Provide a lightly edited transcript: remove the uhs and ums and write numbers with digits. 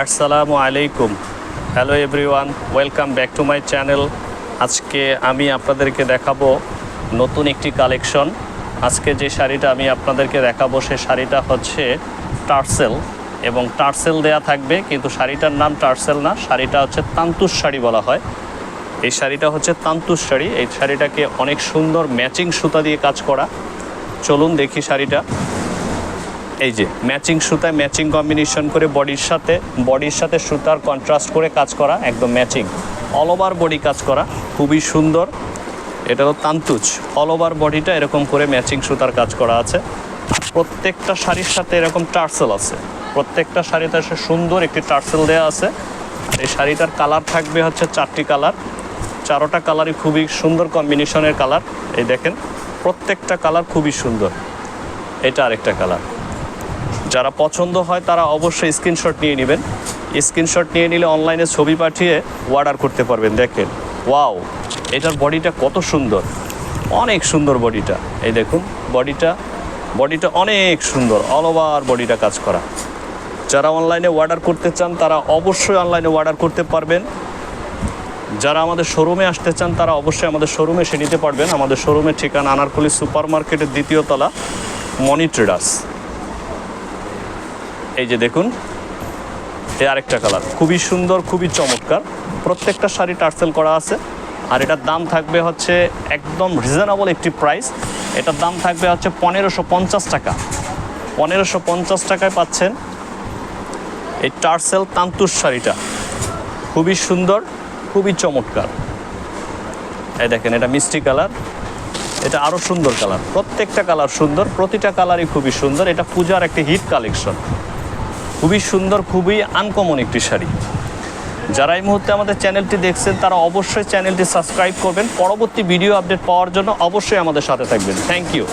আসসালামু আলাইকুম। Hello everyone, welcome back to my channel. আজকে আমি আপনাদেরকে দেখাবো নতুন একটি কালেকশন। আজকে যে শাড়িটা আমি আপনাদেরকে দেখাবো সে শাড়িটা হচ্ছে টার্সেল, এবং টার্সেল দেয়া থাকবে, কিন্তু শাড়িটার নাম টার্সেল না, শাড়িটা হচ্ছে তান্তুস শাড়ি বলা হয়। এই শাড়িটা হচ্ছে তান্তুস শাড়ি। এই শাড়িটাকে অনেক সুন্দর ম্যাচিং সুতা দিয়ে কাজ করা। চলুন দেখি শাড়িটা। এই যে ম্যাচিং সুতায় ম্যাচিং কম্বিনেশন করে বডির সাথে সুতার কন্ট্রাস্ট করে কাজ করা, একদম ম্যাচিং, অল ওভার বডি কাজ করা, খুবই সুন্দর। এটা হলো তান্তুজ, অল ওভার বডিটা এরকম করে ম্যাচিং সুতার কাজ করা আছে। প্রত্যেকটা শাড়ির সাথে এরকম টার্সেল আছে, প্রত্যেকটা শাড়িতে সুন্দর একটি টার্সেল দেওয়া আছে। আর এই শাড়িটার কালার থাকবে হচ্ছে 4টি কালার, 4টা কালারই খুবই সুন্দর কম্বিনেশনের কালার। এই দেখেন প্রত্যেকটা কালার খুবই সুন্দর। এটা আরেকটা কালার। যারা পছন্দ হয় তারা অবশ্যই স্ক্রিনশট নিয়ে নেবেন। স্ক্রিনশট নিয়ে নিলে অনলাইনে ছবি পাঠিয়ে অর্ডার করতে পারবেন। দেখেন ওয়াও, এটার বডিটা কত সুন্দর, অনেক সুন্দর বডিটা। এই দেখুন বডিটা অনেক সুন্দর, অল ওভার বডিটা কাজ করা। যারা অনলাইনে অর্ডার করতে চান তারা অবশ্যই অনলাইনে অর্ডার করতে পারবেন। যারা আমাদের শোরুমে আসতে চান তারা অবশ্যই আমাদের শোরুমে এসে নিতে পারবেন। আমাদের শোরুমের ঠিকানা আনারকলি সুপার মার্কেটের 2য় তলা, মনি ট্রেডার্স। এই যে দেখুন, এই আরেকটা কালার খুবই সুন্দর, খুবই চমৎকার। প্রত্যেকটা শাড়ি টার্সেল করা আছে। আর এটার দাম থাকবে হচ্ছে একদম রিজনেবল একটি প্রাইস। এটার দাম থাকবে হচ্ছে 1550 টাকা। 1550 টাকায় পাচ্ছেন এই টার্সেল তান্তুস শাড়িটা। খুবই সুন্দর, খুবই চমৎকার। এই দেখেন, এটা মিষ্টি কালার, এটা আরও সুন্দর কালার। প্রত্যেকটা কালার সুন্দর, প্রতিটা কালারই খুবই সুন্দর। এটা পূজার একটি হিট কালেকশন, খুবই সুন্দর, খুবই আনকমন একটি শাড়ি। যারা এই মুহূর্তে আমাদের চ্যানেলটি দেখছেন তারা অবশ্যই চ্যানেলটি সাবস্ক্রাইব করবেন। পরবর্তী ভিডিও আপডেট পাওয়ার জন্য অবশ্যই আমাদের সাথে থাকবেন। Thank you.